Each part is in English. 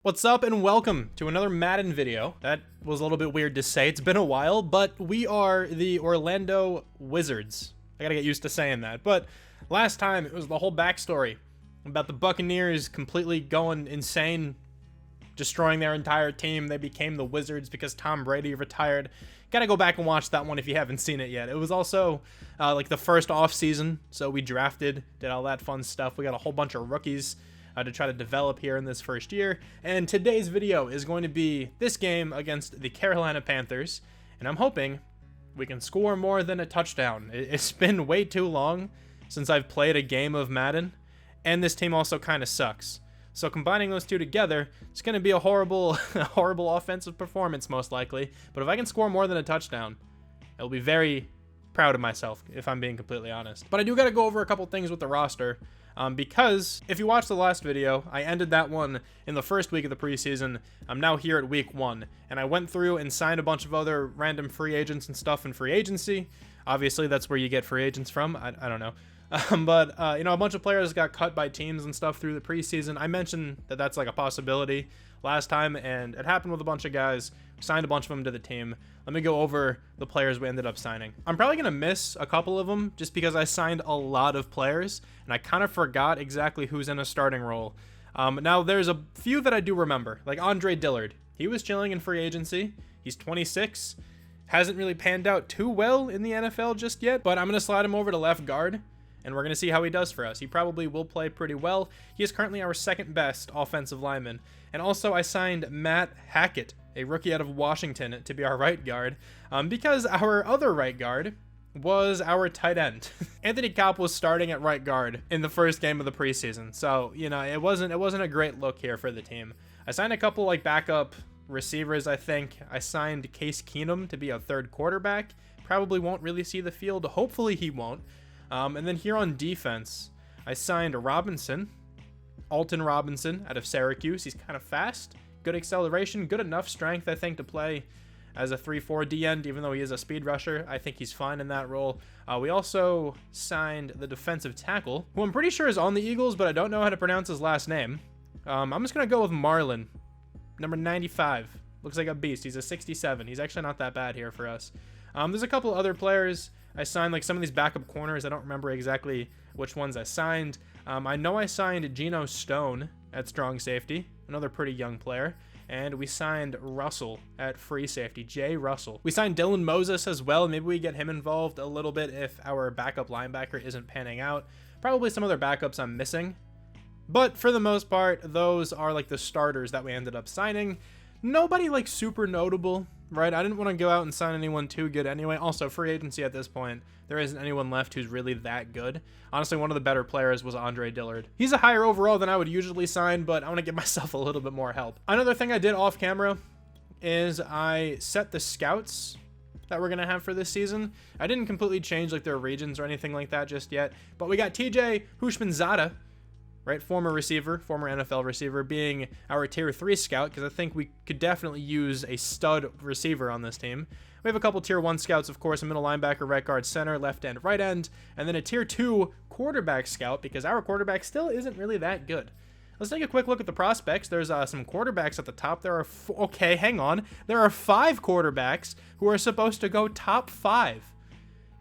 What's up and welcome to another Madden video. That was a little bit weird to say, it's been a while, but we are the Orlando Wizards. I gotta get used to saying that, but last time it was the whole backstory about the Buccaneers completely going insane, destroying their entire team. They became the Wizards because Tom Brady retired. Gotta go back and watch that one if you haven't seen it yet. It was also like the first off season, so we drafted, did all that fun stuff. We got a whole bunch of rookies to try to develop here in this first year. And today's video is going to be this game against the Carolina Panthers. And I'm hoping we can score more than a touchdown. It's been way too long since I've played a game of Madden. And this team also kind of sucks. So combining those two together, it's going to be a horrible, horrible offensive performance most likely. But if I can score more than a touchdown, I'll be very proud of myself, if I'm being completely honest. But I do got to go over a couple things with the roster. Because if you watched the last video, I ended that one in the first week of the preseason. I'm now here at week 1, and I went through and signed a bunch of other random free agents and stuff in free agency. Obviously, that's where you get free agents from. I don't know. But you know, a bunch of players got cut by teams and stuff through the preseason. I mentioned that that's like a possibility last time, and it happened with a bunch of guys. Signed a bunch of them to the team. Let me go over the players we ended up signing. I'm probably going to miss a couple of them just because I signed a lot of players, and I kind of forgot exactly who's in a starting role. Now, there's a few that I do remember, like Andre Dillard. He was chilling in free agency. He's 26. Hasn't really panned out too well in the NFL just yet, but I'm going to slide him over to left guard, and we're going to see how he does for us. He probably will play pretty well. He is currently our second best offensive lineman. And also I signed Matt Hackett, a rookie out of Washington, to be our right guard, because our other right guard was our tight end. Anthony Kopp was starting at right guard in the first game of the preseason. So, you know, it wasn't a great look here for the team. I signed a couple like backup receivers, I think. I signed Case Keenum to be a third quarterback. Probably won't really see the field. Hopefully he won't. And then here on defense, I signed Alton Robinson out of Syracuse. He's kind of fast, good acceleration, good enough strength, I think, to play as a 3-4 D-end, even though he is a speed rusher. I think he's fine in that role. We also signed the defensive tackle, who I'm pretty sure is on the Eagles, but I don't know how to pronounce his last name. I'm just going to go with Marlon, number 95. Looks like a beast. He's a 67. He's actually not that bad here for us. There's a couple other players I signed, like some of these backup corners. I don't remember exactly which ones I signed. I know I signed Geno Stone at strong safety, another pretty young player. And we signed Russell at free safety, Jay Russell. We signed Dylan Moses as well. Maybe we get him involved a little bit if our backup linebacker isn't panning out. Probably some other backups I'm missing. But for the most part, those are like the starters that we ended up signing. Nobody like super notable, right? I didn't want to go out and sign anyone too good anyway. Also, free agency at this point, there isn't anyone left who's really that good. Honestly, one of the better players was Andre Dillard. He's a higher overall than I would usually sign, but I want to give myself a little bit more help. Another thing I did off camera is I set the scouts that we're going to have for this season. I didn't completely change like their regions or anything like that just yet, but we got TJ Hushmanzada, right, former NFL receiver, being our tier 3 scout, because I think we could definitely use a stud receiver on this team. We have a couple tier 1 scouts, of course, a middle linebacker, right guard, center, left end, right end, and then a tier 2 quarterback scout, because our quarterback still isn't really that good. Let's take a quick look at the prospects. There's some quarterbacks at the top. There are, okay, hang on. There are 5 quarterbacks who are supposed to go top 5.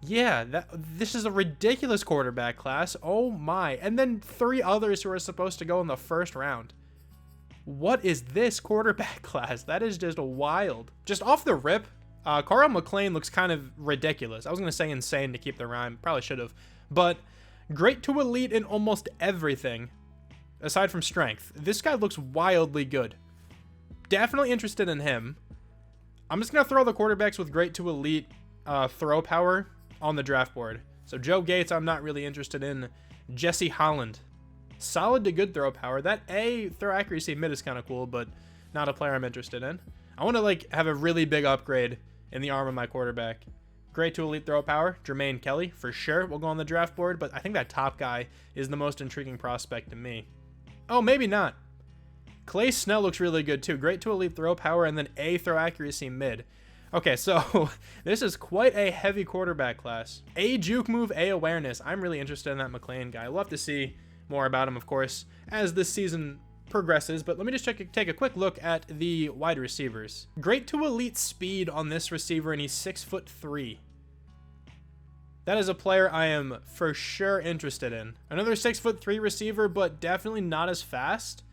Yeah, this is a ridiculous quarterback class. Oh my. And then 3 others who are supposed to go in the first round. What is this quarterback class? That is just wild. Just off the rip, Carl McLean looks kind of ridiculous. I was going to say insane to keep the rhyme. Probably should have. But great to elite in almost everything, aside from strength. This guy looks wildly good. Definitely interested in him. I'm just going to throw the quarterbacks with great to elite throw power on the draft board. So Joe Gates, I'm not really interested in. Jesse Holland, solid to good throw power. That throw accuracy mid is kind of cool, but not a player I'm interested in. I want to like have a really big upgrade in the arm of my quarterback. Great to elite throw power, Jermaine Kelly, for sure will go on the draft board, but I think that top guy is the most intriguing prospect to me. Oh, maybe not. Clay Snell looks really good too. Great to elite throw power and then throw accuracy mid. Okay, so this is quite a heavy quarterback class. Juke move, awareness. I'm really interested in that McLean guy. We'll have to see more about him, of course, as this season progresses, but let me just take a quick look at the wide receivers. Great to elite speed on this receiver, and he's 6'3". That is a player I am for sure interested in. Another 6'3" receiver, but definitely not as fast.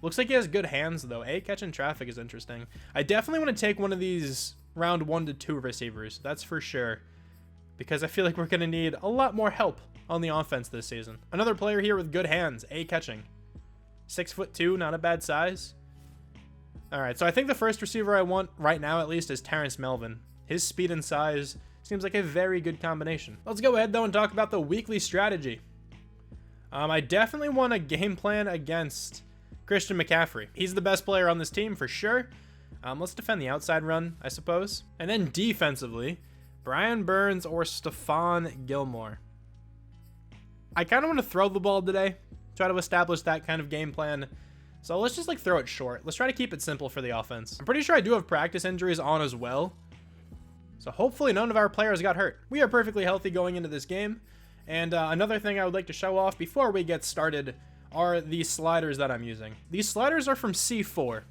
Looks like he has good hands, though. Catching traffic is interesting. I definitely want to take one of these round 1 to 2 receivers. That's for sure. Because I feel like we're going to need a lot more help on the offense this season. Another player here with good hands. Catching. 6'2", not a bad size. All right, so I think the first receiver I want right now, at least, is Terrence Melvin. His speed and size seems like a very good combination. Let's go ahead, though, and talk about the weekly strategy. I definitely want a game plan against Christian McCaffrey. He's the best player on this team for sure. Let's defend the outside run, I suppose. And then defensively, Brian Burns or Stephon Gilmore. I kind of want to throw the ball today, try to establish that kind of game plan. So let's just throw it short. Let's try to keep it simple for the offense. I'm pretty sure I do have practice injuries on as well. So hopefully none of our players got hurt. We are perfectly healthy going into this game. And another thing I would like to show off before we get started are these sliders that I'm using. These sliders are from C4.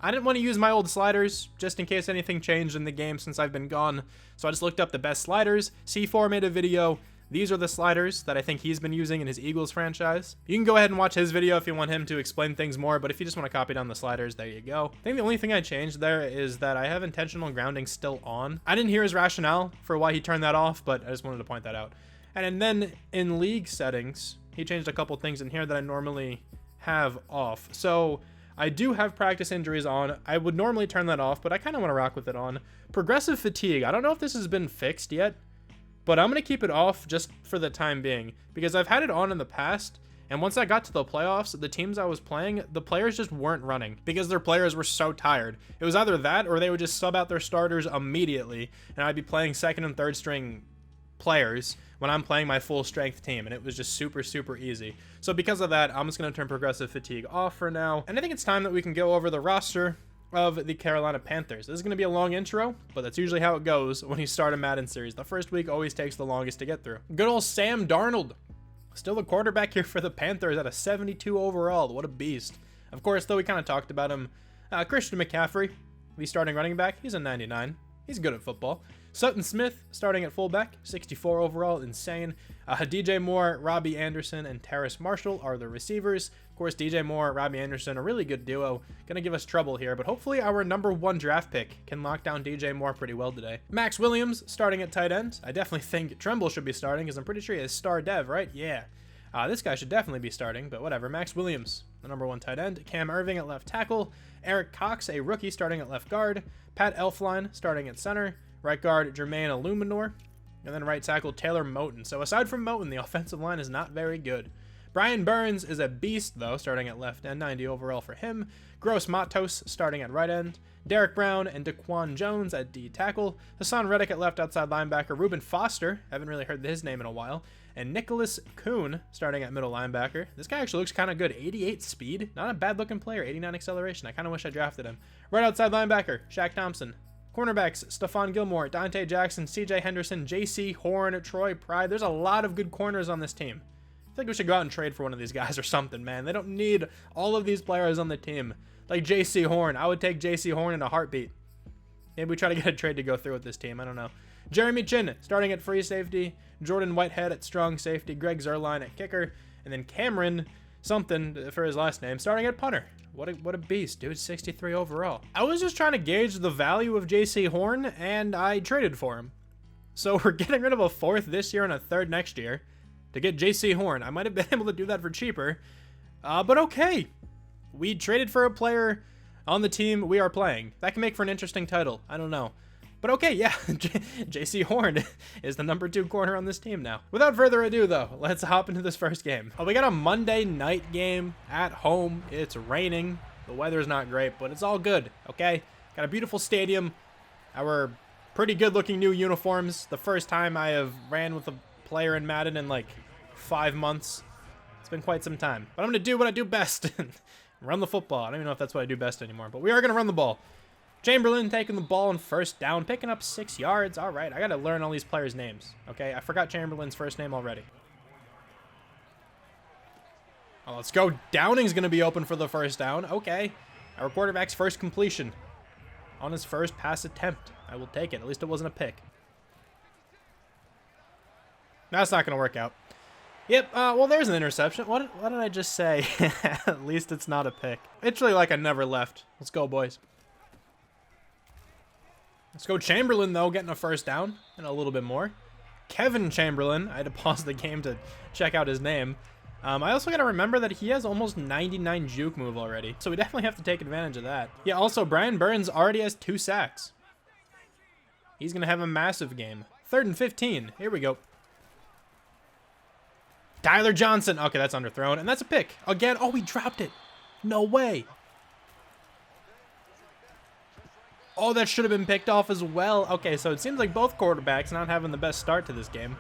I didn't want to use my old sliders just in case anything changed in the game since I've been gone. So I just looked up the best sliders. C4 made a video. These are the sliders that I think he's been using in his Eagles franchise. You can go ahead and watch his video if you want him to explain things more, but if you just want to copy down the sliders, there you go. I think the only thing I changed there is that I have intentional grounding still on. I didn't hear his rationale for why he turned that off, but I just wanted to point that out. And then in league settings, he changed a couple things in here that I normally have off. So I do have practice injuries on. I would normally turn that off, but I kind of want to rock with it on. Progressive fatigue. I don't know if this has been fixed yet, but I'm going to keep it off just for the time being because I've had it on in the past. And once I got to the playoffs, the teams I was playing, the players just weren't running because their players were so tired. It was either that or they would just sub out their starters immediately, and I'd be playing second and third string players when I'm playing my full strength team, and it was just super, super easy. So because of that, I'm just going to turn progressive fatigue off for now. And I think it's time that we can go over the roster of the Carolina Panthers. This is going to be a long intro, but that's usually how it goes when you start a Madden series. The first week always takes the longest to get through. Good old Sam Darnold. Still the quarterback here for the Panthers at a 72 overall. What a beast. Of course, though, we kind of talked about him. Christian McCaffrey, the starting running back. He's a 99. He's good at football. Sutton Smith, starting at fullback, 64 overall, insane. DJ Moore, Robbie Anderson, and Terrace Marshall are the receivers. Of course, DJ Moore, Robbie Anderson, a really good duo. Gonna give us trouble here, but hopefully our #1 draft pick can lock down DJ Moore pretty well today. Max Williams, starting at tight end. I definitely think Tremble should be starting, because I'm pretty sure he is star dev, right? Yeah. This guy should definitely be starting, but whatever. Max Williams, the #1 tight end. Cam Irving at left tackle. Eric Cox, a rookie, starting at left guard. Pat Elflein, starting at center. Right guard, Jermaine Illuminor. And then right tackle, Taylor Moton. So aside from Moton, the offensive line is not very good. Brian Burns is a beast, though, starting at left end, 90 overall for him. Gross Matos starting at right end. Derek Brown and Daquan Jones at D tackle. Hassan Reddick at left outside linebacker. Reuben Foster, haven't really heard his name in a while. And Nicholas Kuhn starting at middle linebacker. This guy actually looks kind of good. 88 speed. Not a bad looking player. 89 acceleration. I kind of wish I drafted him. Right outside linebacker, Shaq Thompson. Cornerbacks, Stephon Gilmore, Dante Jackson, CJ Henderson, JC Horn, Troy Pride. There's a lot of good corners on this team. I think we should go out and trade for one of these guys or something, man. They don't need all of these players on the team. Like JC Horn. I would take JC Horn in a heartbeat. Maybe we try to get a trade to go through with this team. I don't know. Jeremy Chin starting at free safety. Jordan Whitehead at strong safety. Greg Zuerlein at kicker. And then Cameron something for his last name starting at punter. What a beast, dude. 63 overall. I was just trying to gauge the value of JC Horn, and I traded for him. So we're getting rid of a 4th this year and a 3rd next year to get JC Horn. I might have been able to do that for cheaper, but okay. We traded for a player on the team we are playing. That can make for an interesting title. I don't know. But okay, yeah, JC Horn is the #2 corner on this team now. Without further ado, though, let's hop into this first game. We got a Monday night game at home. It's raining. The weather's not great, but it's all good, okay? Got a beautiful stadium. Our pretty good-looking new uniforms. The first time I have ran with a player in Madden in like 5 months. It's been quite some time. But I'm going to do what I do best. Run the football. I don't even know if that's what I do best anymore, but we are going to run the ball. Chamberlain taking the ball on first down, picking up 6 yards. All right, I got to learn all these players' names. Okay, I forgot Chamberlain's first name already. Oh, let's go. Downing's going to be open for the first down. Okay. Our quarterback's first completion on his first pass attempt. I will take it. At least it wasn't a pick. That's not going to work out. Yep, well, there's an interception. What did I just say? At least it's not a pick. It's really like I never left. Let's go, boys. Let's go Chamberlain, though, getting a first down and a little bit more. Kevin Chamberlain. I had to pause the game to check out his name. I also got to remember that he has almost 99 juke move already, so we definitely have to take advantage of that. Yeah, also, Brian Burns already has 2 sacks. He's going to have a massive game. 3rd and 15. Here we go. Tyler Johnson. Okay, that's underthrown, and that's a pick. Again, oh, he dropped it. No way. Oh, that should have been picked off as well. Okay, so it seems like both quarterbacks not having the best start to this game.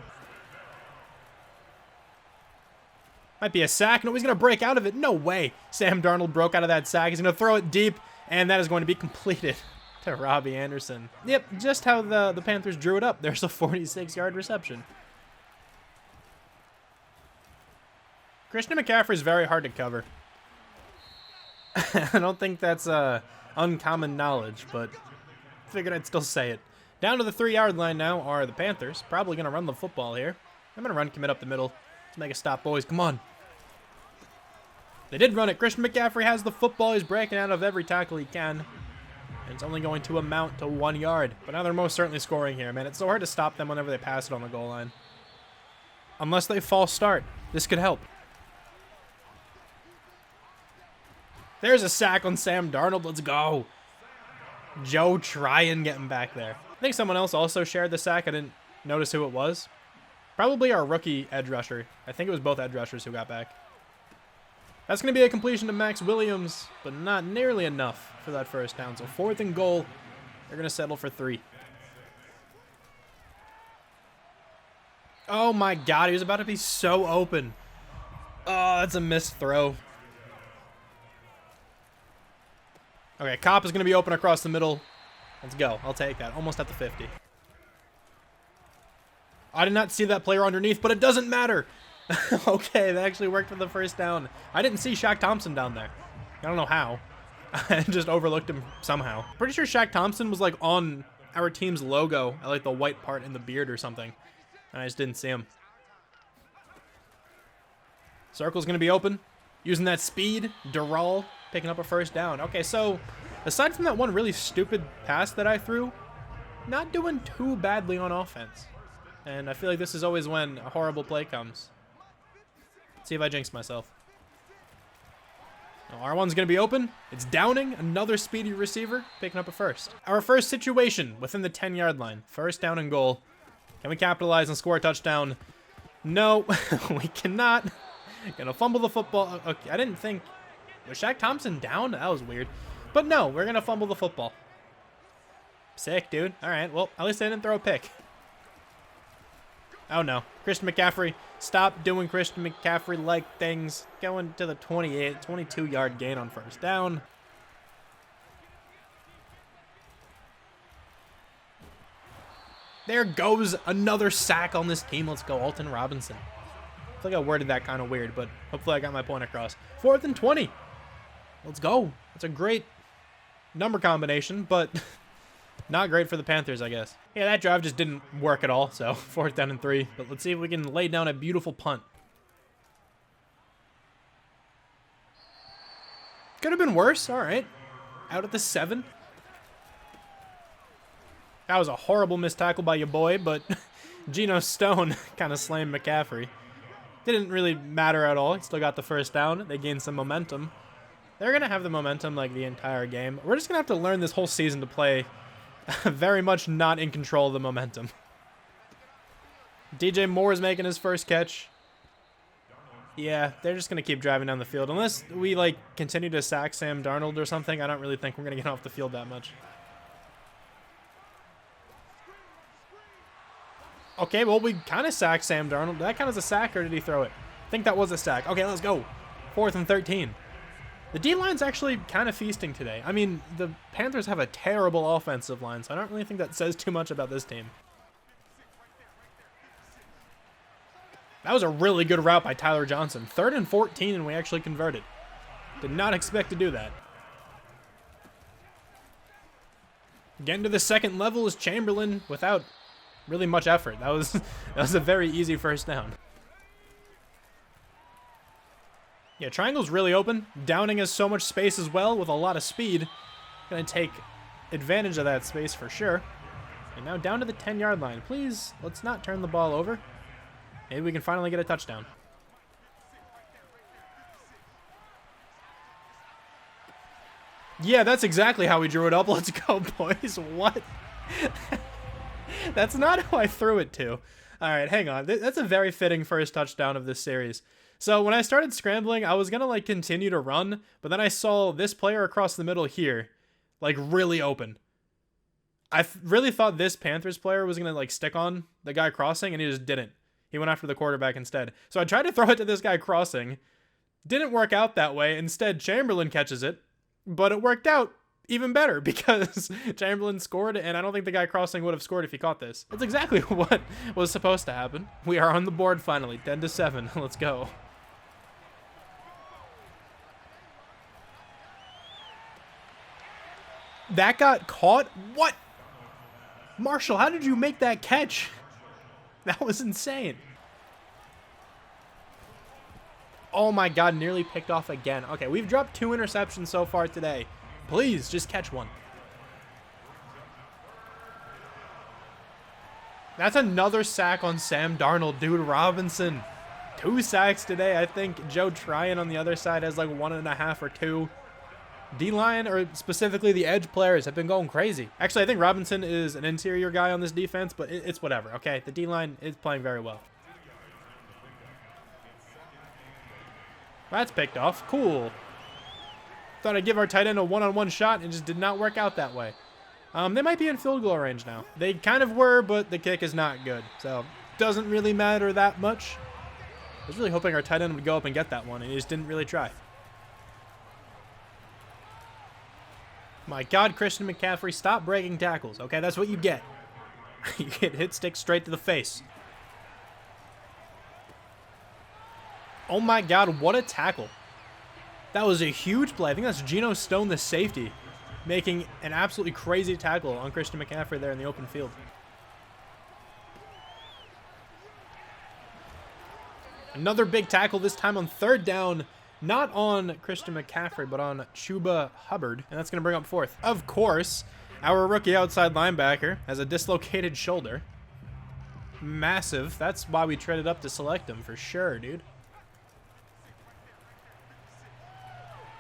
Might be a sack. No, he's going to break out of it. No way. Sam Darnold broke out of that sack. He's going to throw it deep, and that is going to be completed to Robbie Anderson. Yep, just how the Panthers drew it up. There's a 46-yard reception. Christian McCaffrey is very hard to cover. I don't think that's uncommon knowledge, but figured I'd still say it. Down to the 3-yard line now are the Panthers. Probably going to run the football here. I'm going to run commit up the middle. Let's make a stop, boys. Come on. They did run it. Christian McCaffrey has the football. He's breaking out of every tackle he can. And it's only going to amount to 1 yard. But now they're most certainly scoring here, man. It's so hard to stop them whenever they pass it on the goal line. Unless they false start. This could help. There's a sack on Sam Darnold. Let's go. Joe Tryon getting back there. I think someone else also shared the sack. I didn't notice who it was. Probably our rookie edge rusher. I think it was both edge rushers who got back. That's going to be a completion to Max Williams, but not nearly enough for that first down. So 4th and goal. They're going to settle for 3. Oh my God, he was about to be so open. Oh, that's a missed throw. Okay, Kopp is going to be open across the middle. Let's go. I'll take that. Almost at the 50. I did not see that player underneath, but it doesn't matter. Okay, that actually worked for the first down. I didn't see Shaq Thompson down there. I don't know how. I just overlooked him somehow. Pretty sure Shaq Thompson was like on our team's logo. I like the white part in the beard or something. And I just didn't see him. Circle's going to be open. Using that speed. Durrell picking up a first down. Okay, so aside from that one really stupid pass that I threw, not doing too badly on offense. And I feel like this is always when a horrible play comes. Let's see if I jinx myself. No, R1's going to be open. It's Downing, another speedy receiver, picking up a first. Our first situation within the 10-yard line. First down and goal. Can we capitalize and score a touchdown? No, we cannot. Gonna fumble the football. Okay, I didn't think... Was Shaq Thompson down? That was weird. But no, we're gonna fumble the football. Sick, dude. All right, well, at least I didn't throw a pick. Oh, no. Christian McCaffrey. Stop doing Christian McCaffrey-like things. Going to the 22-yard gain on first down. There goes another sack on this team. Let's go, Alton Robinson. I feel like I worded that kind of weird, but hopefully I got my point across. 4th and 20. Let's go. That's a great number combination, but not great for the Panthers, I guess. Yeah, that drive just didn't work at all, so 4th down and 3. But let's see if we can lay down a beautiful punt. Could have been worse. All right. Out at the 7. That was a horrible missed tackle by your boy, but Geno Stone kind of slammed McCaffrey. Didn't really matter at all. He still got the first down. They gained some momentum. They're going to have the momentum like the entire game. We're just going to have to learn this whole season to play very much not in control of the momentum. DJ Moore is making his first catch. Yeah, they're just going to keep driving down the field. Unless we like continue to sack Sam Darnold or something, I don't really think we're going to get off the field that much. Okay, well, we kind of sacked Sam Darnold. Did that count as a sack, or did he throw it? I think that was a sack. Okay, let's go. 4th and 13. The D-line's actually kind of feasting today. I mean, the Panthers have a terrible offensive line, so I don't really think that says too much about this team. That was a really good route by Tyler Johnson. 3rd and 14, and we actually converted. Did not expect to do that. Getting to the second level is Chamberlain without really much effort. That was a very easy first down. Yeah, triangle's really open. Downing has so much space as well with a lot of speed. Gonna take advantage of that space for sure. And now down to the 10-yard line. Please, let's not turn the ball over. Maybe we can finally get a touchdown. Yeah, that's exactly how we drew it up. Let's go, boys. What? That's not who I threw it to. All right, hang on. That's a very fitting first touchdown of this series. So when I started scrambling, I was going to like continue to run, but then I saw this player across the middle here, like really open. I really thought this Panthers player was going to like stick on the guy crossing, and he just didn't. He went after the quarterback instead. So I tried to throw it to this guy crossing. Didn't work out that way. Instead, Chamberlain catches it, but it worked out even better because Chamberlain scored, and I don't think the guy crossing would have scored if he caught this. That's exactly what was supposed to happen. We are on the board finally, 10-7. Let's go. That got caught? What? Marshall, how did you make that catch? That was insane. Oh my god, nearly picked off again. Okay, we've dropped 2 interceptions so far today. Please, just catch one. That's another sack on Sam Darnold, dude. Robinson. 2 sacks today. I think Joe Tryon on the other side has like 1.5 or 2. D-line, or specifically the edge players, have been going crazy. Actually, I think Robinson is an interior guy on this defense, but it's whatever, okay? The D-line is playing very well. That's picked off. Cool. Thought I'd give our tight end a one-on-one shot, and it just did not work out that way. They might be in field goal range now. They kind of were, but the kick is not good, so doesn't really matter that much. I was really hoping our tight end would go up and get that one, and he just didn't really try. My god, Christian McCaffrey, stop breaking tackles. Okay, that's what you get. You get hit stick straight to the face. Oh my god, what a tackle. That was a huge play. I think that's Geno Stone, the safety, making an absolutely crazy tackle on Christian McCaffrey there in the open field. Another big tackle, this time on 3rd down. Not on Christian McCaffrey, but on Chuba Hubbard. And that's going to bring up 4th. Of course, our rookie outside linebacker has a dislocated shoulder. Massive. That's why we traded up to select him for sure, dude.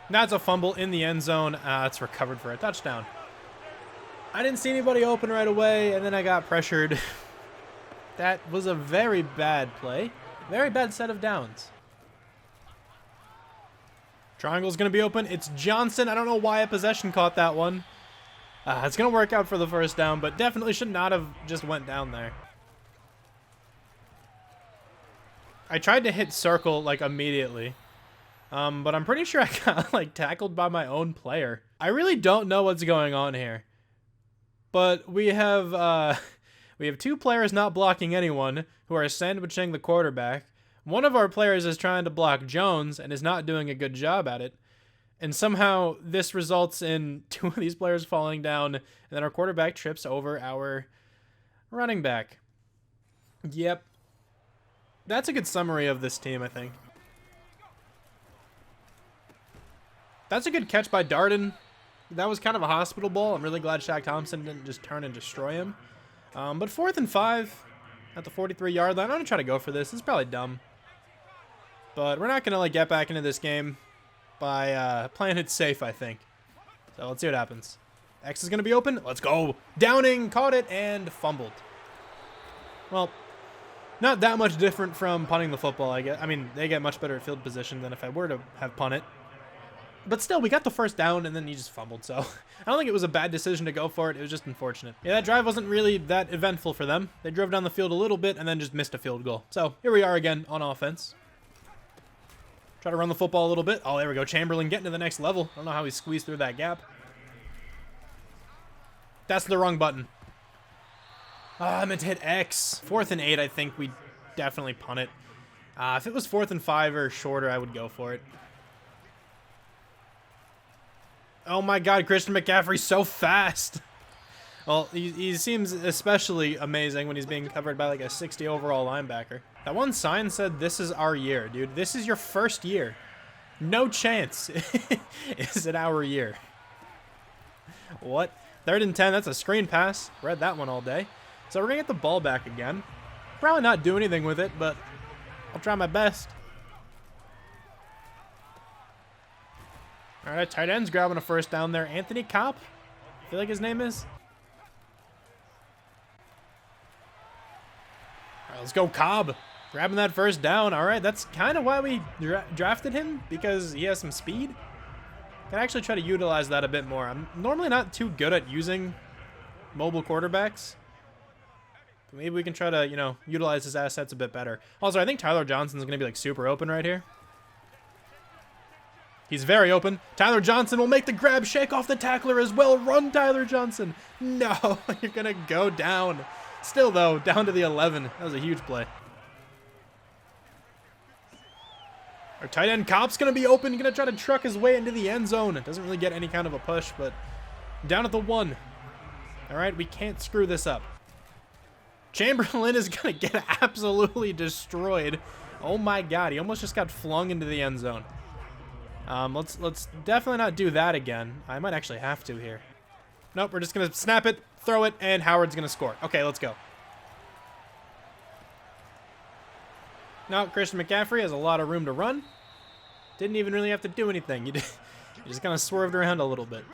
That's a fumble in the end zone. It's recovered for a touchdown. I didn't see anybody open right away, and then I got pressured. That was a very bad play. Very bad set of downs. Triangle's going to be open. It's Johnson. I don't know why a possession caught that one. It's going to work out for the first down, but definitely should not have just went down there. I tried to hit circle, like, immediately. But I'm pretty sure I got, like, tackled by my own player. I really don't know what's going on here. But we have 2 players not blocking anyone who are sandwiching the quarterback. One of our players is trying to block Jones and is not doing a good job at it. And somehow this results in 2 of these players falling down, and then our quarterback trips over our running back. Yep. That's a good summary of this team, I think. That's a good catch by Darden. That was kind of a hospital ball. I'm really glad Shaq Thompson didn't just turn and destroy him. But 4th and 5 at the 43-yard line. I'm going to try to go for this. It's probably dumb. But we're not going to like get back into this game by playing it safe, I think. So let's see what happens. X is going to be open. Let's go. Downing caught it and fumbled. Well, not that much different from punting the football, I guess. I mean, they get much better at field position than if I were to have punted. But still, we got the first down, and then he just fumbled. So I don't think it was a bad decision to go for it. It was just unfortunate. Yeah, that drive wasn't really that eventful for them. They drove down the field a little bit and then just missed a field goal. So here we are again on offense. Try to run the football a little bit. Oh, there we go. Chamberlain getting to the next level. I don't know how he squeezed through that gap. That's the wrong button. I meant to hit X. 4th and 8, I think we definitely punt it. If it was 4th and 5 or shorter, I would go for it. Oh my God, Christian McCaffrey's so fast. Well, he seems especially amazing when he's being covered by like a 60 overall linebacker. That one sign said, "This is our year, dude. This is your first year. No chance is it our year." What? 3rd and 10, that's a screen pass. Read that one all day. So we're gonna get the ball back again. Probably not do anything with it, but I'll try my best. All right, tight end's grabbing a first down there. Anthony Kopp, I feel like his name is. All right, let's go Cobb. Grabbing that first down. All right, that's kind of why we drafted him, because he has some speed. Can actually try to utilize that a bit more. I'm normally not too good at using mobile quarterbacks. But maybe we can try to, you know, utilize his assets a bit better. Also, I think Tyler Johnson's going to be like super open right here. He's very open. Tyler Johnson will make the grab, shake off the tackler as well. Run, Tyler Johnson. No, you're going to go down. Still, though, down to the 11. That was a huge play. Our tight end Copp's going to be open. Going to try to truck his way into the end zone. It doesn't really get any kind of a push, but down at the 1. All right, we can't screw this up. Chamberlain is going to get absolutely destroyed. Oh, my God. He almost just got flung into the end zone. Let's definitely not do that again. I might actually have to here. Nope, we're just going to snap it, throw it, and Howard's going to score. Okay, let's go. Now, Christian McCaffrey has a lot of room to run. Didn't even really have to do anything. You just kind of swerved around a little bit.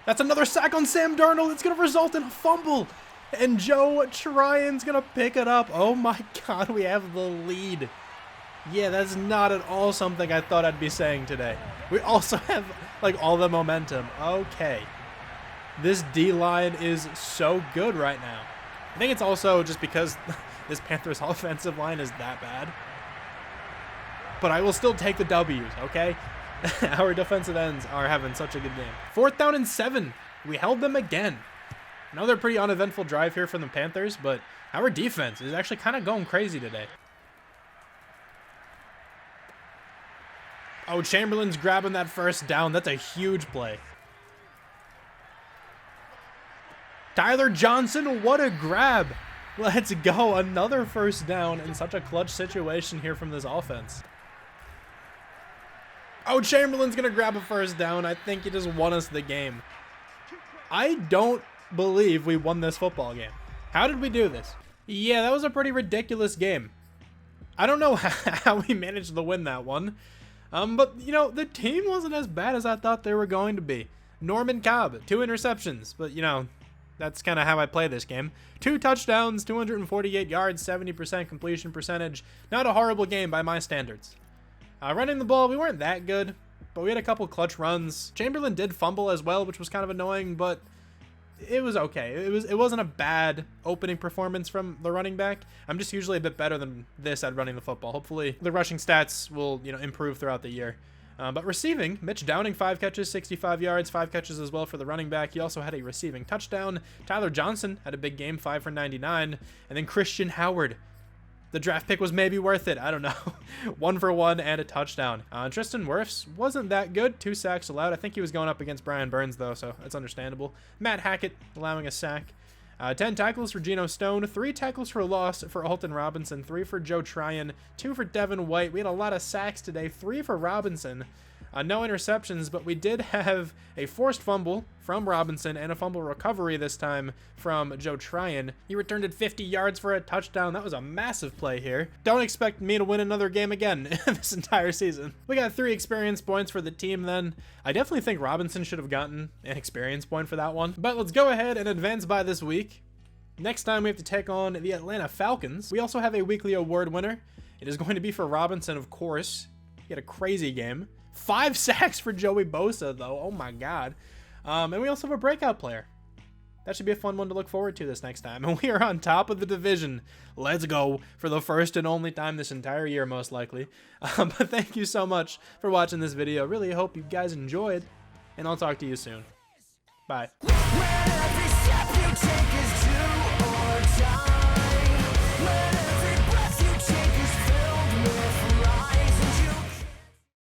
That's another sack on Sam Darnold. It's going to result in a fumble. And Joe Tryan's going to pick it up. Oh, my God, we have the lead. Yeah, that's not at all something I thought I'd be saying today. We also have, like, all the momentum. Okay. This D-line is so good right now. I think it's also just because this Panthers offensive line is that bad. But I will still take the W's, okay? Our defensive ends are having such a good game. 4th down and 7. We held them again. Another pretty uneventful drive here from the Panthers, but our defense is actually kind of going crazy today. Oh, Chamberlain's grabbing that first down. That's a huge play. Tyler Johnson, what a grab. Let's go. Another first down in such a clutch situation here from this offense. Oh, Chamberlain's going to grab a first down. I think he just won us the game. I don't believe we won this football game. How did we do this? Yeah, that was a pretty ridiculous game. I don't know how we managed to win that one. But, you know, the team wasn't as bad as I thought they were going to be. Norman Cobb, 2 interceptions. But, you know, that's kind of how I play this game. 2 touchdowns, 248 yards, 70% completion percentage. Not a horrible game by my standards. Running the ball, we weren't that good, but we had a couple clutch runs. Chamberlain did fumble as well, which was kind of annoying, but it was okay. It wasn't a bad opening performance from the running back. I'm just usually a bit better than this at running the football. Hopefully the rushing stats will, you know, improve throughout the year. But receiving, Mitch Downing, 5 catches, 65 yards, 5 catches as well for the running back. He also had a receiving touchdown. Tyler Johnson had a big game, 5 for 99. And then Christian Howard. The draft pick was maybe worth it. I don't know. 1 for 1 and a touchdown. Tristan Wirfs wasn't that good. 2 sacks allowed. I think he was going up against Brian Burns, though, so that's understandable. Matt Hackett allowing a sack. 10 tackles for Geno Stone. 3 tackles for loss for Alton Robinson. 3 for Joe Tryon. 2 for Devin White. We had a lot of sacks today. 3 for Robinson. No interceptions, but we did have a forced fumble from Robinson and a fumble recovery this time from Joe Tryon. He returned it 50 yards for a touchdown. That was a massive play here. Don't expect me to win another game again this entire season. We got 3 experience points for the team then. I definitely think Robinson should have gotten an experience point for that one. But let's go ahead and advance by this week. Next time we have to take on the Atlanta Falcons. We also have a weekly award winner. It is going to be for Robinson, of course. He had a crazy game. 5 sacks for Joey Bosa, though. Oh, my God. And we also have a breakout player. That should be a fun one to look forward to this next time. And we are on top of the division. Let's go for the first and only time this entire year, most likely. But thank you so much for watching this video. Really hope you guys enjoyed. And I'll talk to you soon. Bye.